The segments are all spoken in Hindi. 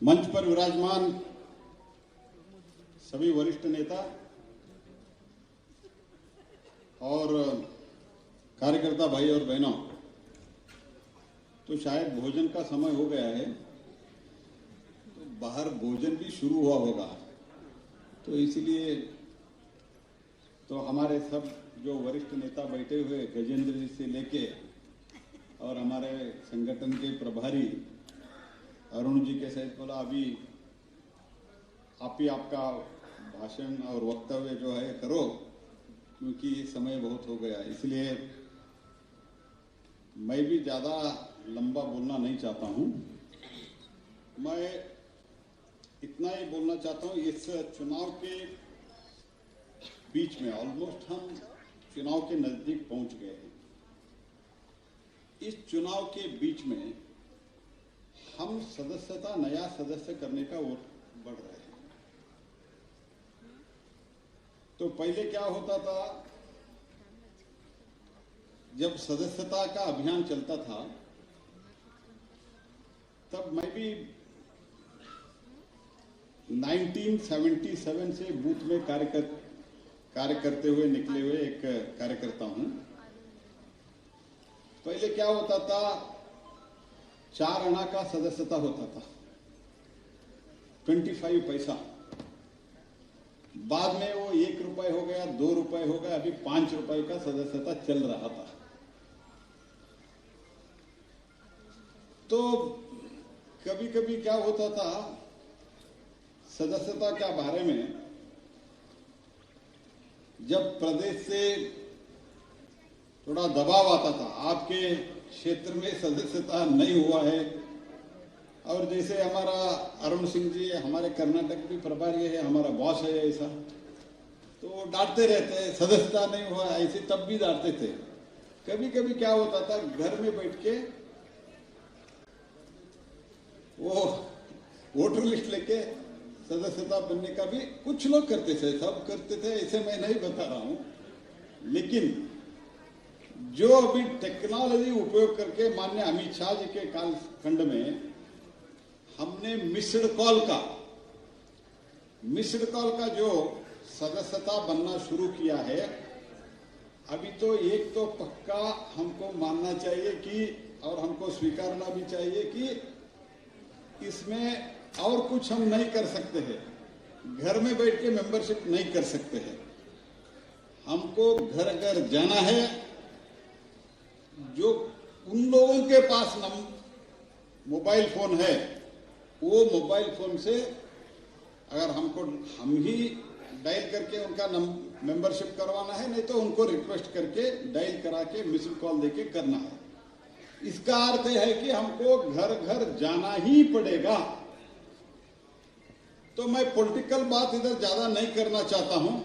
मंच पर विराजमान सभी वरिष्ठ नेता और कार्यकर्ता भाई और बहनों, तो शायद भोजन का समय हो गया है, तो बाहर भोजन भी शुरू हुआ होगा, तो इसलिए तो हमारे सब जो वरिष्ठ नेता बैठे हुए गजेंद्र जी से लेके और हमारे संगठन के प्रभारी अरुण जी के सहित बोला अभी आप ही आपका भाषण और वक्तव्य जो है करो, क्योंकि समय बहुत हो गया। इसलिए मैं भी ज्यादा लंबा बोलना नहीं चाहता हूं। मैं इतना ही बोलना चाहता हूं, इस चुनाव के बीच में ऑलमोस्ट हम चुनाव के नजदीक पहुंच गए हैं। इस चुनाव के बीच में हम सदस्यता नया सदस्य करने का ओर बढ़ रहे हैं। तो पहले क्या होता था, जब सदस्यता का अभियान चलता था तब मैं भी 1977 से बूथ में कार्य करते हुए निकले हुए एक कार्यकर्ता हूं। पहले क्या होता था, 4 आना का सदस्यता होता था, 25 पैसा। बाद में वो 1 रुपए हो गया, 2 रुपए हो गया, अभी 5 रुपए का सदस्यता चल रहा था। तो कभी कभी क्या होता था, सदस्यता के बारे में जब प्रदेश से थोड़ा दबाव आता था, आपके क्षेत्र में सदस्यता नहीं हुआ है, और जैसे हमारा अरुण सिंह जी हमारे कर्नाटक भी प्रभारी है, हमारा बॉस है ऐसा, तो डांटते रहते हैं सदस्यता नहीं हुआ, ऐसे तब भी डांटते थे। कभी कभी क्या होता था, घर में बैठ के वो वोटर लिस्ट लेके सदस्यता बनने का भी कुछ लोग करते थे, सब करते थे ऐसे मैं नहीं बता रहा हूं। लेकिन जो अभी टेक्नोलॉजी उपयोग करके माननीय अमित शाह जी के कालखंड में हमने मिस्ड कॉल का जो सदस्यता बनना शुरू किया है, अभी तो एक तो पक्का हमको मानना चाहिए कि, और हमको स्वीकारना भी चाहिए कि इसमें और कुछ हम नहीं कर सकते हैं, घर में बैठ के मेंबरशिप नहीं कर सकते हैं। हमको घर घर जाना है। जो उन लोगों के पास मोबाइल फोन है, वो मोबाइल फोन से अगर हम ही डायल करके उनका मेंबरशिप करवाना है, नहीं तो उनको रिक्वेस्ट करके डायल करा के मिस्ड कॉल देके करना है। इसका अर्थ है कि हमको घर घर जाना ही पड़ेगा। तो मैं पॉलिटिकल बात इधर ज्यादा नहीं करना चाहता हूं,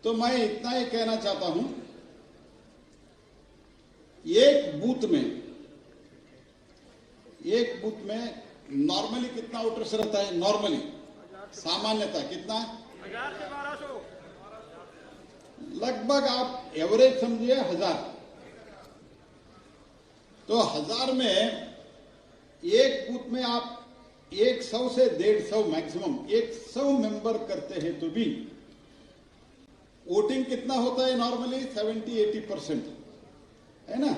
तो मैं इतना ही कहना चाहता हूं, एक बूथ में नॉर्मली कितना वोटर्स रहता है? नॉर्मली सामान्यता कितना? 1000 से 1200 लगभग, आप एवरेज समझिए 1000। तो 1000 में एक बूथ में आप 100 से 150 मैक्सिमम 100 मेंबर करते हैं, तो भी वोटिंग कितना होता है? नॉर्मली 70-80% है ना,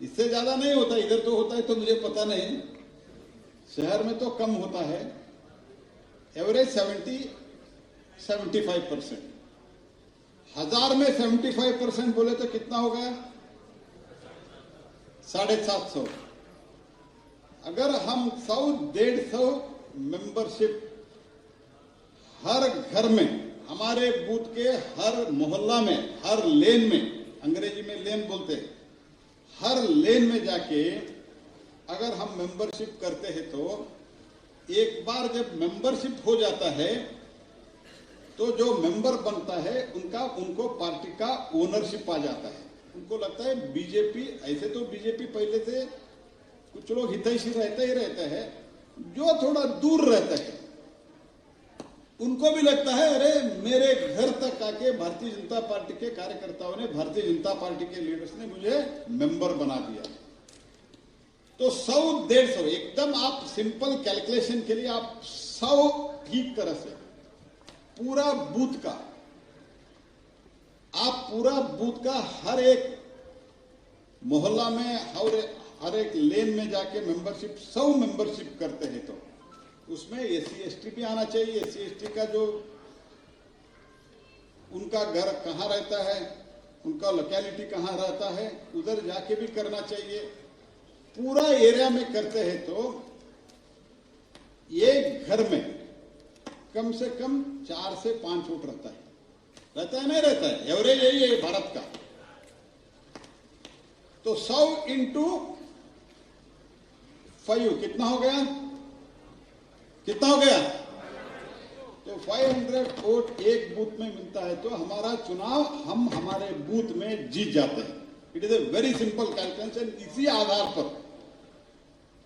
इससे ज्यादा नहीं होता। इधर तो होता है तो मुझे पता नहीं, शहर में तो कम होता है, एवरेज 70-75%। 1000 में 75% बोले तो कितना हो गया? 750। अगर हम 100-150 मेंबरशिप हर घर में, हमारे बूथ के हर मोहल्ला में, हर लेन में, अंग्रेजी में लेन बोलते हैं, हर लेन में जाके अगर हम मेंबरशिप करते हैं, तो एक बार जब मेंबरशिप हो जाता है तो जो मेंबर बनता है उनको पार्टी का ओनरशिप आ जाता है। उनको लगता है बीजेपी, ऐसे तो बीजेपी पहले से कुछ लोग हितैषी रहते ही रहते हैं, जो थोड़ा दूर रहते हैं उनको भी लगता है अरे मेरे घर तक आके भारतीय जनता पार्टी के कार्यकर्ताओं ने, भारतीय जनता पार्टी के लीडर्स ने मुझे मेंबर बना दिया। तो 100-150 एकदम आप सिंपल कैलकुलेशन के लिए आप 100 ठीक तरह से पूरा बूथ का, आप पूरा बूथ का हर एक मोहल्ला में हर एक लेन में जाके मेंबरशिप 100 मेंबरशिप करते हैं तो उसमें SC/ST भी आना चाहिए। SC/ST का जो उनका घर कहाँ रहता है, उनका लोकेलिटी कहाँ रहता है, उधर जाके भी करना चाहिए। पूरा एरिया में करते हैं तो एक घर में कम से कम 4 से 5 वोट रहता है नहीं रहता है, एवरेज यही है भारत का। तो 100 इंटू 5 कितना हो गया, कितना हो गया? तो 500 वोट एक बूथ में मिलता है तो हमारा चुनाव हम हमारे बूथ में जीत जाते हैं। It is a very simple calculation. इसी आधार पर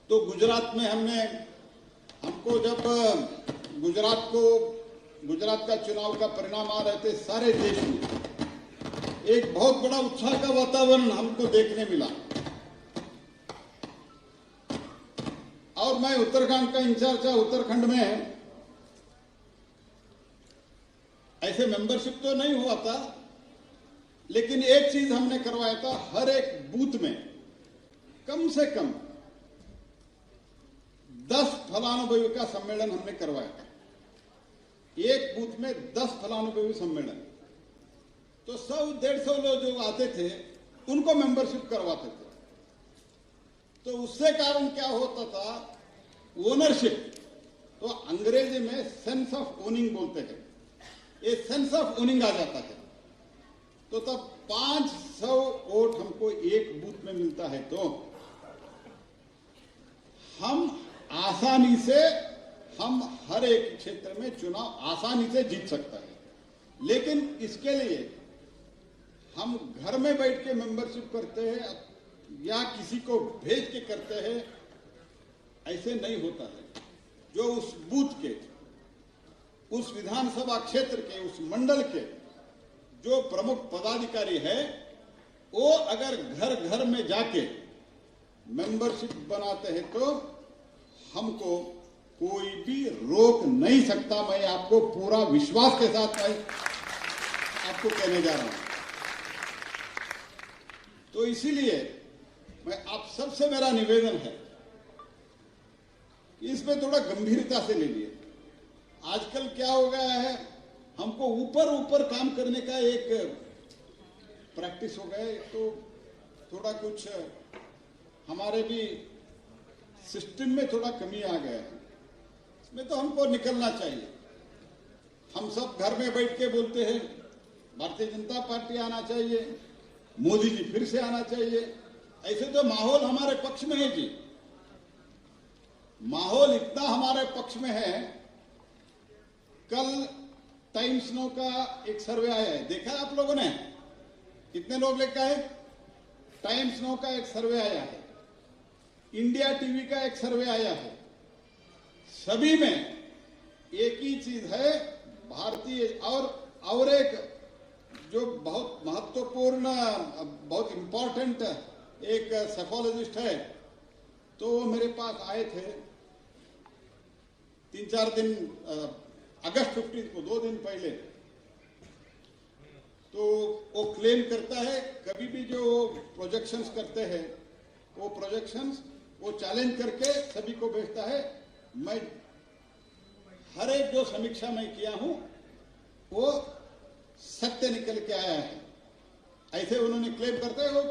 तो गुजरात में हमको जब गुजरात का चुनाव का परिणाम आ रहे थे, सारे देश में एक बहुत बड़ा उत्साह का वातावरण हमको देखने मिला। और मैं उत्तराखंड का इंचार्ज था। उत्तराखंड में ऐसे मेंबरशिप तो नहीं हुआ था, लेकिन एक चीज हमने करवाया था, हर एक बूथ में कम से कम 10 फलानुभवी का सम्मेलन हमने करवाया था। एक बूथ में 10 फलानुभवी सम्मेलन, तो 100-150 लोग जो आते थे उनको मेंबरशिप करवाते थे। तो उससे कारण क्या होता था, ओनरशिप, तो अंग्रेजी में सेंस ऑफ ओनिंग बोलते हैं, ये सेंस ऑफ ओनिंग आ जाता है। तो तब 500 वोट हमको एक बूथ में मिलता है तो हम आसानी से हम हर एक क्षेत्र में चुनाव आसानी से जीत सकता है। लेकिन इसके लिए हम घर में बैठ के मेंबरशिप करते हैं या किसी को भेज के करते हैं, ऐसे नहीं होता है। जो उस बूथ के, उस विधानसभा क्षेत्र के, उस मंडल के जो प्रमुख पदाधिकारी है, वो अगर घर घर में जाके मेंबरशिप बनाते हैं तो हमको कोई भी रोक नहीं सकता। मैं आपको पूरा विश्वास के साथ मैं आपको कहने जा रहा हूं। तो इसीलिए मैं आप सबसे मेरा निवेदन है, इसमें थोड़ा गंभीरता से ले लिए। आजकल क्या हो गया है, हमको ऊपर काम करने का एक प्रैक्टिस हो गया है, तो थोड़ा कुछ हमारे भी सिस्टम में थोड़ा कमी आ गया है। इसमें तो हमको निकलना चाहिए। हम सब घर में बैठ के बोलते हैं भारतीय जनता पार्टी आना चाहिए, मोदी जी फिर से आना चाहिए। ऐसे तो माहौल हमारे पक्ष में है जी, माहौल इतना हमारे पक्ष में है। कल टाइम्स नो का एक सर्वे आया है, देखा आप लोगों ने? कितने लोग लेकर आए? टाइम्स नो का एक सर्वे आया है, इंडिया टीवी का एक सर्वे आया है। सभी में एक ही चीज है, भारतीय और एक जो बहुत महत्वपूर्ण, बहुत इंपॉर्टेंट एक साइकोलॉजिस्ट है, तो वो मेरे पास आए थे 3-4 दिन, अगस्त 15 को 2 दिन पहले। तो वो क्लेम करता है, कभी भी जो प्रोजेक्शंस करते हैं वो प्रोजेक्शंस वो चैलेंज करके सभी को भेजता है। मैं हर एक जो समीक्षा मैं किया हूं वो सत्य निकल के आया है, ऐसे उन्होंने क्लेम करते हैं। वो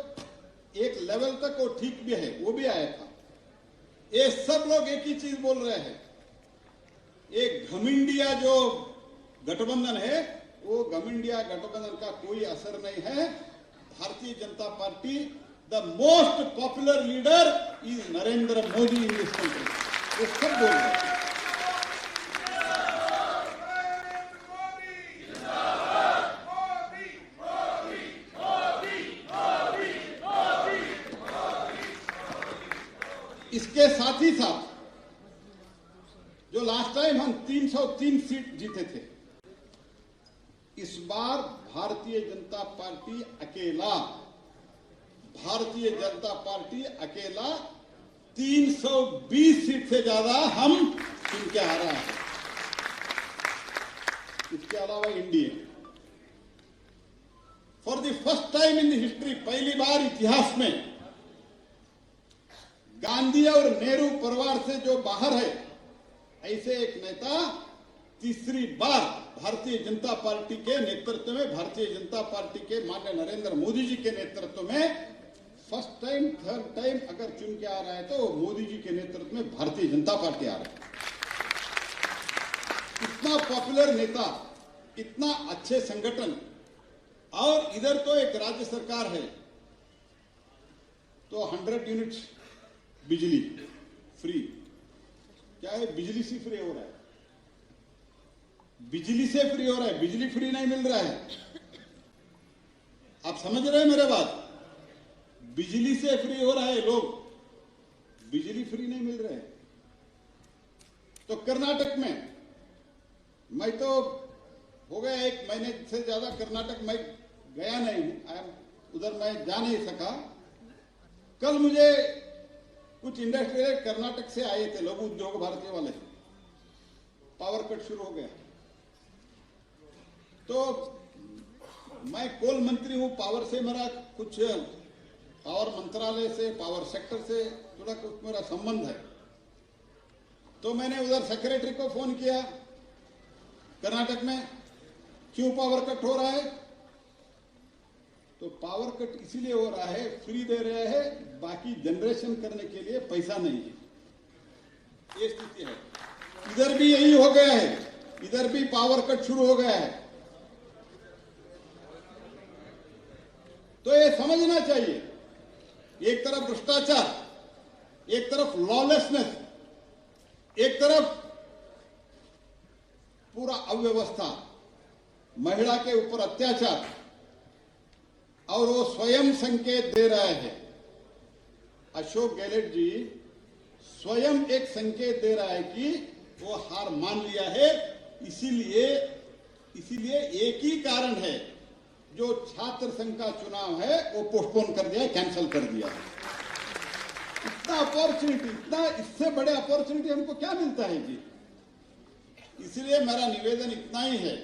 एक लेवल तक वो ठीक भी है, वो भी आया था। ये सब लोग एक ही चीज बोल रहे हैं, एक घमिंडिया जो गठबंधन है, वो घमिंडिया गठबंधन का कोई असर नहीं है। Bharatiya Janata party, the most popular leader is Narendra Modi in this country, वो सब बोल रहे हैं। इसके साथ ही साथ जो लास्ट टाइम हम 303 सीट जीते थे, इस बार भारतीय जनता पार्टी अकेला 320 सीट से ज्यादा हम चुन के आ रहा है। इसके अलावा India for the first time in history, पहली बार इतिहास में गांधी और नेहरू परिवार से जो बाहर है ऐसे एक नेता तीसरी बार भारतीय जनता पार्टी के नेतृत्व में, भारतीय जनता पार्टी के माननीय नरेंद्र मोदी जी के नेतृत्व में फर्स्ट टाइम थर्ड टाइम अगर चुन के आ रहा है तो मोदी जी के नेतृत्व में भारतीय जनता पार्टी आ रहा है। इतना पॉपुलर नेता, इतना अच्छे संगठन, और इधर तो एक राज्य सरकार है तो 100 यूनिट बिजली फ्री। क्या है, बिजली से फ्री हो रहा है, बिजली से फ्री हो रहा है, बिजली फ्री नहीं मिल रहा है। आप समझ रहे हैं मेरे बात? बिजली से फ्री हो रहा है, लोग बिजली फ्री नहीं मिल रहे हैं। तो कर्नाटक में मैं तो हो गया 1 महीने से ज्यादा कर्नाटक में गया नहीं हूं, उधर मैं जा नहीं सका। कल मुझे कुछ इंडस्ट्रियल कर्नाटक से आए थे, लघु उद्योग भारतीय वाले, पावर कट शुरू हो गया। तो मैं कोल मंत्री हूं, पावर से मेरा कुछ, पावर मंत्रालय से, पावर सेक्टर से थोड़ा कुछ मेरा संबंध है। तो मैंने उधर सेक्रेटरी को फोन किया, कर्नाटक में क्यों पावर कट हो रहा है? तो पावर कट इसीलिए हो रहा है, फ्री दे रहे हैं, बाकी जनरेशन करने के लिए पैसा नहीं है। ये स्थिति है। इधर भी यही हो गया है, इधर भी पावर कट शुरू हो गया है। तो ये समझना चाहिए, एक तरफ भ्रष्टाचार, एक तरफ लॉलेसनेस, एक तरफ पूरा अव्यवस्था, महिला के ऊपर अत्याचार, और वो स्वयं संकेत दे रहा है। अशोक गहलोत जी स्वयं एक संकेत दे रहा है कि वो हार मान लिया है। इसीलिए एक ही कारण है, जो छात्र संघ का चुनाव है वो पोस्टपोन कर दिया, कैंसिल कर दिया। इतना अपॉर्चुनिटी, इतना इससे बड़े अपॉर्चुनिटी हमको क्या मिलता है जी? इसलिए मेरा निवेदन इतना ही है,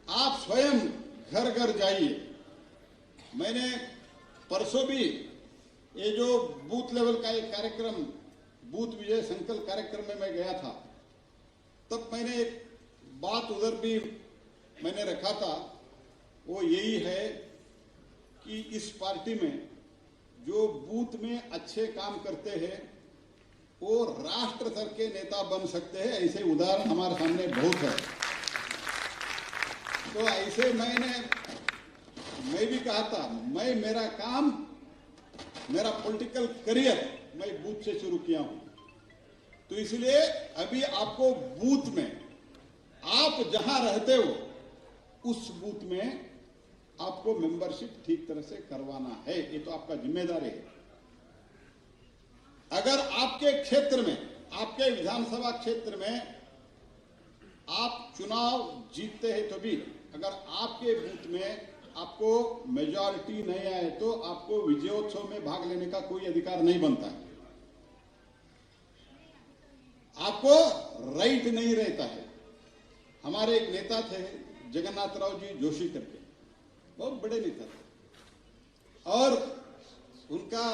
आप स्वयं घर घर जाइए। मैंने परसों भी ये जो बूथ लेवल का एक कार्यक्रम, बूथ विजय संकल्प कार्यक्रम में मैं गया था, तब मैंने एक बात उधर भी मैंने रखा था, वो यही है कि इस पार्टी में जो बूथ में अच्छे काम करते हैं वो राष्ट्र स्तर के नेता बन सकते हैं। ऐसे उदाहरण हमारे सामने बहुत है। तो ऐसे मैं भी कहा था, मेरा काम, मेरा पॉलिटिकल करियर मैं बूथ से शुरू किया हूं। तो इसलिए अभी आपको बूथ में, आप जहां रहते हो उस बूथ में आपको मेंबरशिप ठीक तरह से करवाना है। ये तो आपका जिम्मेदारी है। अगर आपके क्षेत्र में, आपके विधानसभा क्षेत्र में आप चुनाव जीतते हैं, तो भी अगर आपके बूथ में आपको मेजॉरिटी नहीं आए तो आपको विजयोत्सव में भाग लेने का कोई अधिकार नहीं बनता है, आपको राइट नहीं रहता है। हमारे एक नेता थे जगन्नाथ राव जी जोशी करके, बहुत बड़े नेता थे और उनका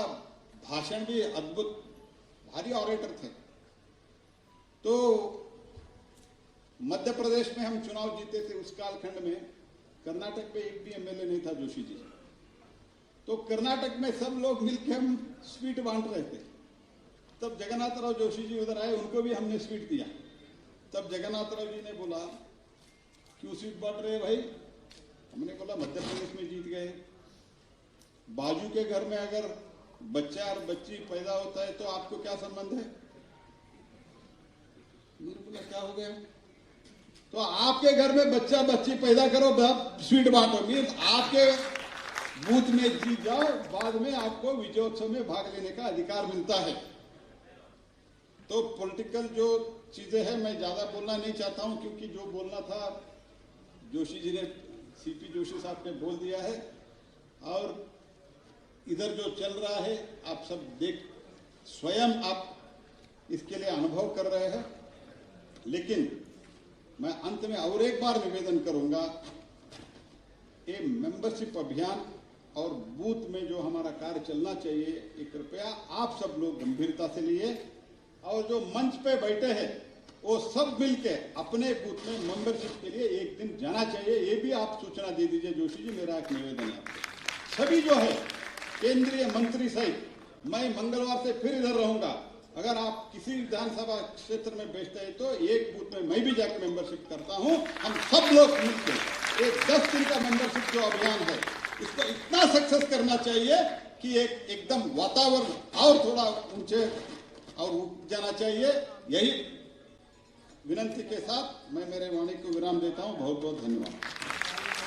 भाषण भी अद्भुत, भारी ऑरेटर थे। तो मध्य प्रदेश में हम चुनाव जीते थे उस कालखंड में, कर्नाटक में एक भी एमएलए नहीं था जोशी जी। तो कर्नाटक में सब लोग मिलकर हम स्वीट बांट रहे थे। तब जगन्नाथ राव जोशी जी उधर आए, उनको भी हमने स्वीट दिया। तब जगन्नाथ राव जी ने बोला, क्यों स्वीट बांट रहे भाई? हमने बोला मध्य प्रदेश में जीत गए, बाजू के घर में अगर बच्चा और बच्ची पैदा होता है तो आपको क्या संबंध है? मैंने बोला क्या हो गया? तो आपके घर में बच्चा बच्ची पैदा करो, स्वीट बांटो, मीन्स आपके बूथ में जीत जाओ, बाद में आपको विजयोत्सव में भाग लेने का अधिकार मिलता है। तो पॉलिटिकल जो चीजें हैं मैं ज्यादा बोलना नहीं चाहता हूं, क्योंकि जो बोलना था जोशी जी ने, सीपी जोशी साहब ने बोल दिया है। और इधर जो चल रहा है आप सब देख स्वयं आप इसके लिए अनुभव कर रहे हैं। लेकिन मैं अंत में और एक बार निवेदन करूंगा, ये मेंबरशिप अभियान और बूथ में जो हमारा कार्य चलना चाहिए, ये कृपया आप सब लोग गंभीरता से लिए और जो मंच पे बैठे हैं वो सब मिलके अपने बूथ में मेंबरशिप के लिए एक दिन जाना चाहिए। ये भी आप सूचना दे दीजिए जोशी जी, मेरा एक निवेदन है आपको। सभी जो है केंद्रीय मंत्री सहित, मैं मंगलवार से फिर इधर रहूंगा। अगर आप किसी विधानसभा क्षेत्र में बेचते हैं तो एक बूथ में मैं भी जाकर मेंबरशिप करता हूं। हम सब लोग मिलकर एक 10 दिन का मेंबरशिप जो अभियान है इसको इतना सक्सेस करना चाहिए कि एकदम वातावरण और थोड़ा ऊंचे और उठ जाना चाहिए। यही विनंती के साथ मैं मेरे वाणी को विराम देता हूं। बहुत बहुत धन्यवाद।